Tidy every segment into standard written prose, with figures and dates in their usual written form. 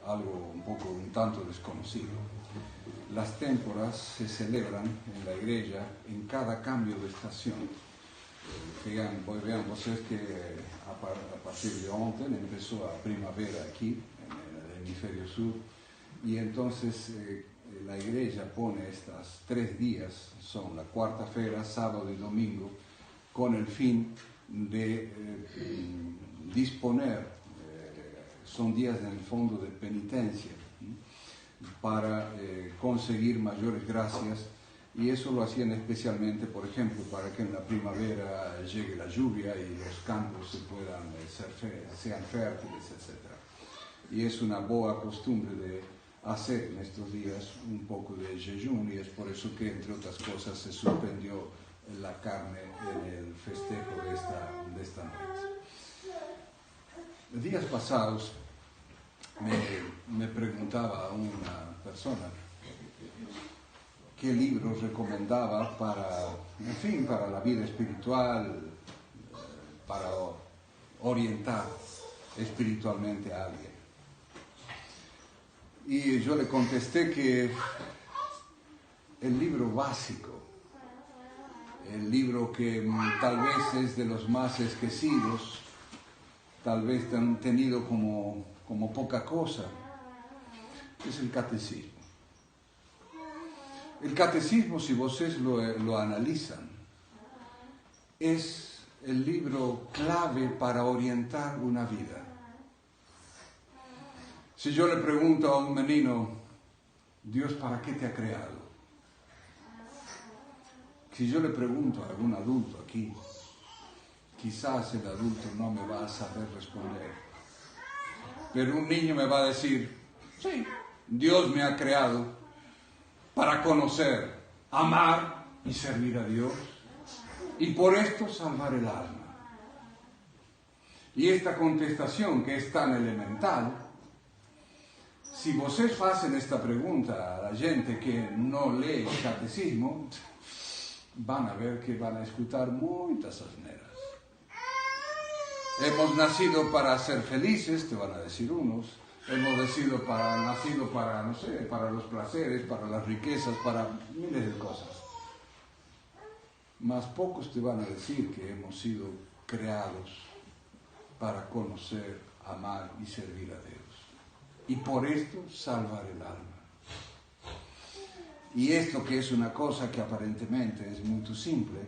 algo un tanto desconocido. Las témporas se celebran en la iglesia en cada cambio de estación. Vean ustedes que a partir de ontem empezó a primavera aquí, en el hemisferio sur, y entonces la iglesia pone estos 3 días, son la cuarta-feira, sábado y domingo, con el fin de disponer, son días en el fondo de penitencia, para conseguir mayores gracias, y eso lo hacían especialmente, por ejemplo, para que en la primavera llegue la lluvia y los campos sean fértiles, etc. Y es una boa costumbre de hacer en estos días un poco de jejum, y es por eso que, entre otras cosas, se suspendió la carne en el festejo de esta noche. Días pasados me preguntaba una persona qué libros recomendaba para la vida espiritual, para orientar espiritualmente a alguien. Y yo le contesté que el libro básico, el libro que tal vez es de los más esquecidos, tal vez han tenido como poca cosa, es el catecismo. El catecismo, si ustedes lo analizan, es el libro clave para orientar una vida. Si yo le pregunto a un menino, Dios, ¿para qué te ha creado? Si yo le pregunto a algún adulto aquí, quizás el adulto no me va a saber responder. Pero un niño me va a decir, sí, Dios me ha creado para conocer, amar y servir a Dios, y por esto salvar el alma. Y esta contestación, que es tan elemental, si ustedes hacen esta pregunta a la gente que no lee el catecismo, van a ver que van a escuchar muchas asneras. Hemos nacido para ser felices, te van a decir unos. Hemos nacido para, no sé, para los placeres, para las riquezas, para miles de cosas. Mas pocos te van a decir que hemos sido creados para conocer, amar y servir a Dios. Y por esto salvar el alma. Y esto, que es una cosa que aparentemente es muy simple,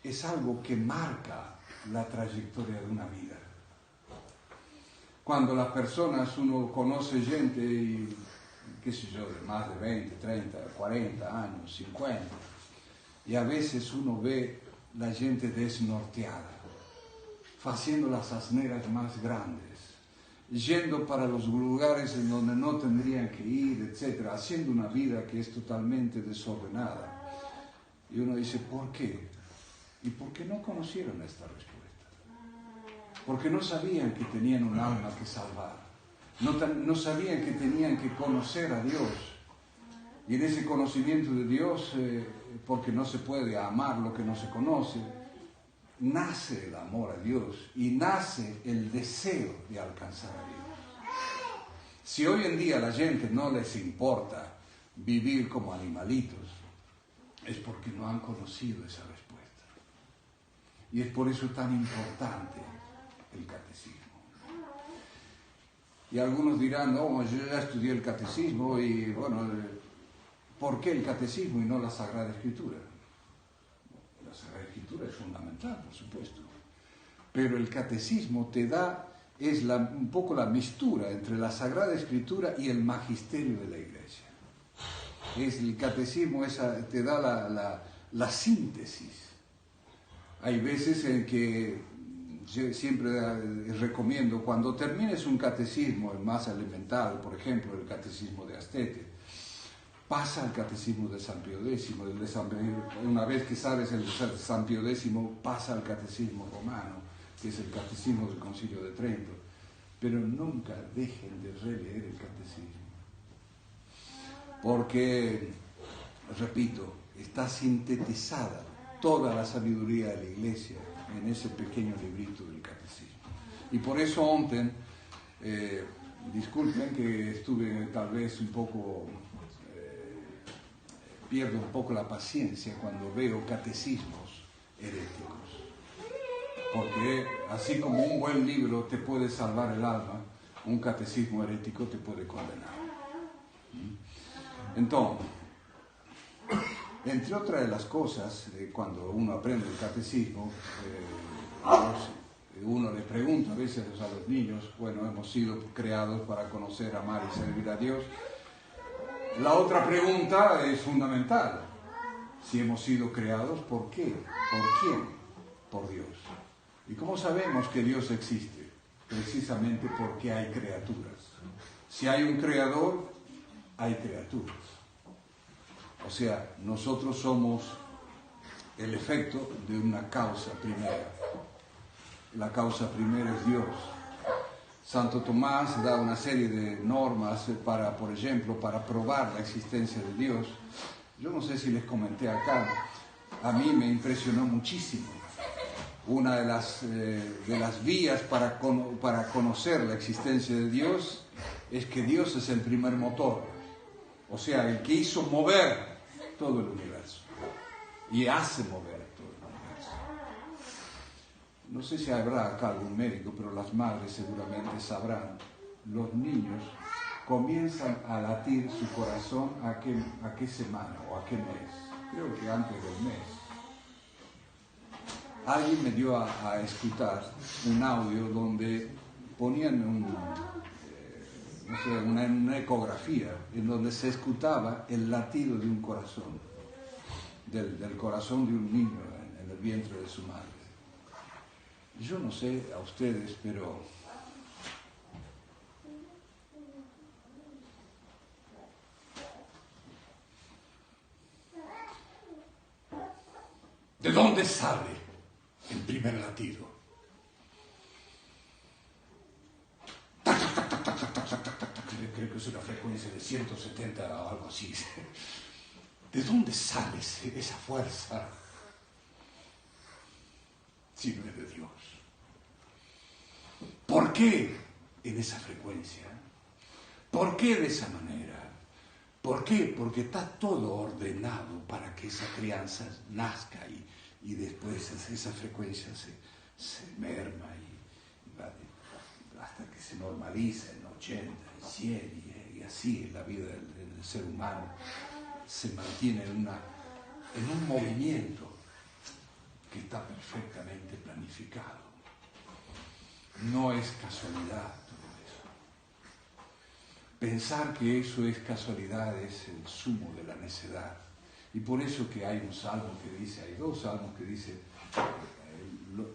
es algo que marca la trayectoria de una vida. Cuando las personas, uno conoce gente, y, qué sé yo, de más de 20, 30, 40 años, 50, y a veces uno ve la gente desnorteada, haciendo las asneras más grandes, yendo para los lugares en donde no tendrían que ir, etc., haciendo una vida que es totalmente desordenada. Y uno dice, ¿por qué? ¿Y por qué no conocieron esta respuesta? Porque no sabían que tenían un alma que salvar. No sabían que tenían que conocer a Dios. Y en ese conocimiento de Dios, porque no se puede amar lo que no se conoce, nace el amor a Dios y nace el deseo de alcanzar a Dios. Si hoy en día a la gente no les importa vivir como animalitos, es porque no han conocido esa respuesta. Y es por eso tan importante el catecismo. Y algunos dirán, no, yo ya estudié el catecismo y bueno, ¿por qué el catecismo y no la Sagrada Escritura? La Sagrada Escritura es fundamental, por supuesto, pero el catecismo es un poco la mistura entre la Sagrada Escritura y el magisterio de la Iglesia. El catecismo te da la síntesis. Hay veces en que yo siempre recomiendo, cuando termines un catecismo, el más elemental, por ejemplo, el catecismo de Astete, pasa al catecismo de San Pío X. Una vez que sabes el de San Pío X, pasa al catecismo romano, que es el catecismo del Concilio de Trento. Pero nunca dejen de releer el catecismo. Porque, repito, está sintetizada toda la sabiduría de la Iglesia en ese pequeño librito del catecismo. Y por eso ontem disculpen que estuve tal vez un poco, pierdo un poco la paciencia cuando veo catecismos heréticos. Porque así como un buen libro te puede salvar el alma, un catecismo herético te puede condenar. Entonces, entre otras de las cosas, cuando uno aprende el catecismo, uno le pregunta a veces a los niños, bueno, hemos sido creados para conocer, amar y servir a Dios. La otra pregunta es fundamental. Si hemos sido creados, ¿por qué? ¿Por quién? Por Dios. ¿Y cómo sabemos que Dios existe? Precisamente porque hay criaturas. Si hay un creador, hay criaturas. O sea, nosotros somos el efecto de una causa primera. La causa primera es Dios. Santo Tomás da una serie de normas para, por ejemplo, para probar la existencia de Dios. Yo no sé si les comenté acá, a mí me impresionó muchísimo. Una de las vías para conocer la existencia de Dios es que Dios es el primer motor, o sea, el que hizo mover todo el universo y hace mover todo el universo. No sé si habrá acá algún médico, pero las madres seguramente sabrán. Los niños comienzan a latir su corazón a qué semana o a qué mes. Creo que antes del mes. Alguien me dio a escuchar un audio donde ponían una ecografía en donde se escuchaba el latido de un corazón, del corazón de un niño en el vientre de su madre. Yo no sé a ustedes, pero ¿de dónde sale el primer latido? Creo que es una frecuencia de 170 o algo así. ¿De dónde sale esa fuerza? Si no es de Dios. ¿Por qué en esa frecuencia? ¿Por qué de esa manera? ¿Por qué? Porque está todo ordenado para que esa crianza nazca y después esa frecuencia se merma y hasta que se normaliza en 80, en 100 y así en la vida del ser humano se mantiene en un movimiento que está perfectamente planificado. No es casualidad todo eso. Pensar que eso es casualidad es el sumo de la necedad. Y por eso que hay un salmo que dice, hay dos salmos que dice,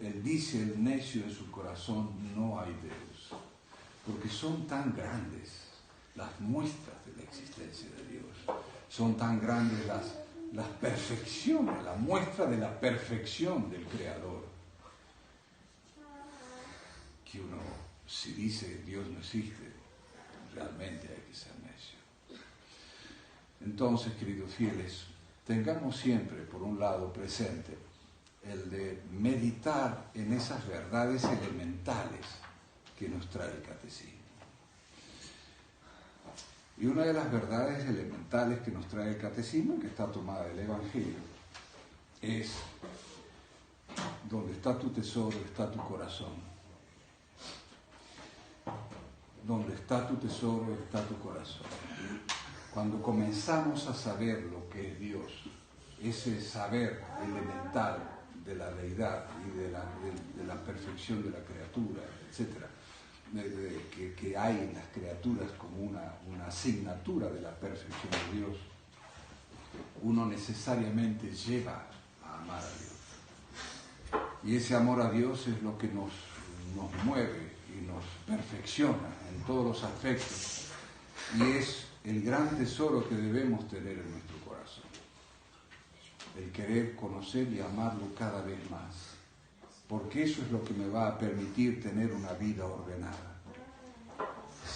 él dice el necio en su corazón, no hay Dios. Porque son tan grandes las muestras de la existencia de Dios. Son tan grandes las perfecciones, la muestra de la perfección del Creador. Que uno, si dice Dios no existe, realmente hay que ser necio. Entonces, queridos fieles, tengamos siempre, por un lado, presente el de meditar en esas verdades elementales que nos trae el catecismo. Y una de las verdades elementales que nos trae el catecismo, que está tomada del Evangelio, es: donde está tu tesoro, está tu corazón. Donde está tu tesoro, está tu corazón. Cuando comenzamos a saber lo que es Dios, ese saber elemental de la deidad y de la perfección de la criatura, etc., que hay en las criaturas como una asignatura de la perfección de Dios, uno necesariamente lleva a amar a Dios. Y ese amor a Dios es lo que nos mueve y nos perfecciona en todos los aspectos, y es el gran tesoro que debemos tener en nuestro corazón, el querer conocer y amarlo cada vez más, porque eso es lo que me va a permitir tener una vida ordenada.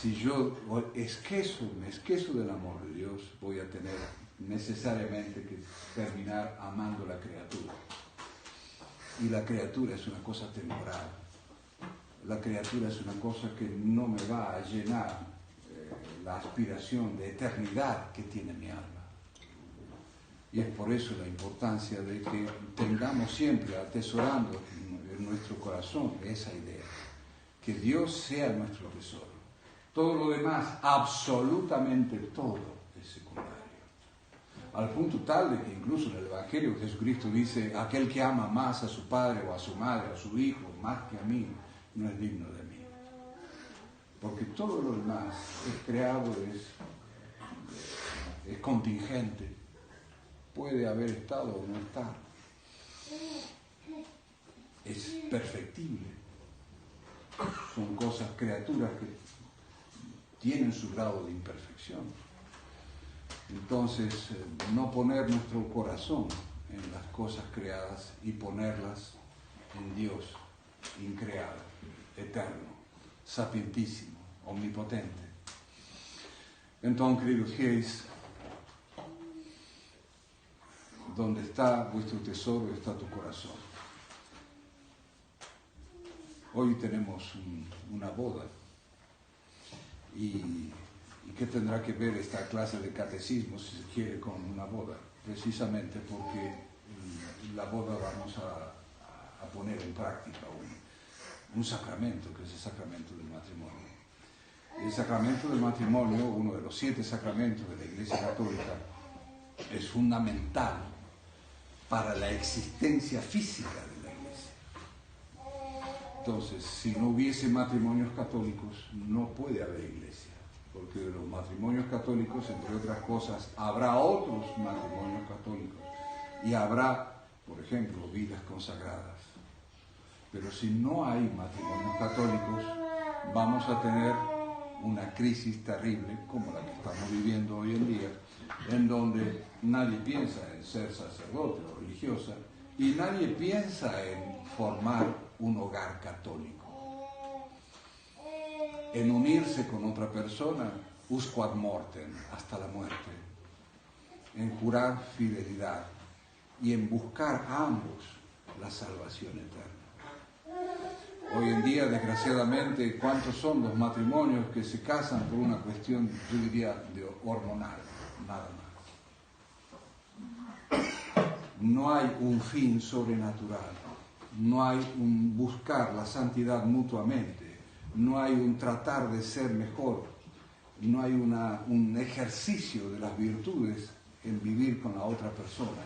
Si yo me esquezo del amor de Dios, voy a tener necesariamente que terminar amando la criatura, y la criatura es una cosa temporal. la criatura es una cosa que no me va a llenar la aspiración de eternidad que tiene mi alma. Y es por eso la importancia de que tengamos siempre atesorando en nuestro corazón esa idea, que Dios sea nuestro tesoro. Todo lo demás, absolutamente todo, es secundario. Al punto tal de que incluso en el Evangelio Jesucristo dice: aquel que ama más a su padre o a su madre, a su hijo, más que a mí, no es digno de mí. Porque todo lo demás es creado, es contingente, puede haber estado o no estar, es perfectible, son cosas, criaturas que tienen su grado de imperfección. Entonces, no poner nuestro corazón en las cosas creadas y ponerlas en Dios, increado, eterno, sapientísimo, omnipotente. Entonces, queridos gays, donde está vuestro tesoro está tu corazón. Hoy tenemos una boda. ¿Y qué tendrá que ver esta clase de catecismo, si se quiere, con una boda? Precisamente porque en la boda vamos a poner en práctica un sacramento, que es el sacramento del matrimonio. El sacramento del matrimonio, uno de los 7 sacramentos de la Iglesia Católica, es fundamental para la existencia física de la Iglesia. Entonces, si no hubiese matrimonios católicos, no puede haber Iglesia, porque de los matrimonios católicos, entre otras cosas, habrá otros matrimonios católicos y habrá, por ejemplo, vidas consagradas. Pero si no hay matrimonios católicos, vamos a tener una crisis terrible como la que estamos viviendo hoy en día, en donde nadie piensa en ser sacerdote o religiosa y nadie piensa en formar un hogar católico, en unirse con otra persona, usque ad mortem, hasta la muerte, en jurar fidelidad y en buscar a ambos la salvación eterna. Hoy en día, desgraciadamente, ¿cuántos son los matrimonios que se casan por una cuestión, yo diría, de hormonal? Nada más. No hay un fin sobrenatural, no hay un buscar la santidad mutuamente, no hay un tratar de ser mejor, no hay un ejercicio de las virtudes en vivir con la otra persona.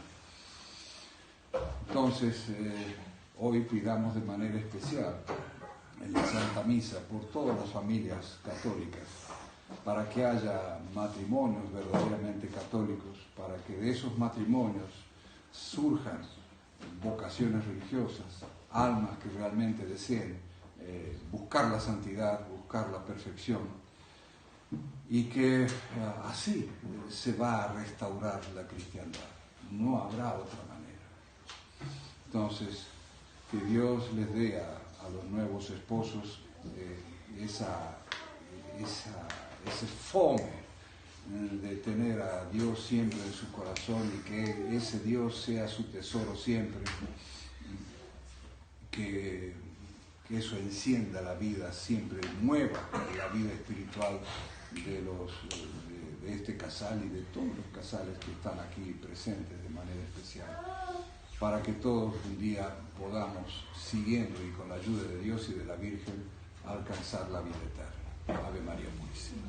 Entonces, hoy pidamos de manera especial en la Santa Misa por todas las familias católicas, para que haya matrimonios verdaderamente católicos, para que de esos matrimonios surjan vocaciones religiosas, almas que realmente deseen buscar la santidad, buscar la perfección, y que así se va a restaurar la cristiandad. No habrá otra manera. Entonces, que Dios les dé a los nuevos esposos ese fome de tener a Dios siempre en su corazón y que ese Dios sea su tesoro siempre, que eso encienda la vida siempre, mueva la vida espiritual de este casal y de todos los casales que están aquí presentes de manera especial, para que todos un día podamos, siguiendo y con la ayuda de Dios y de la Virgen, alcanzar la vida eterna. Ave María Purísima.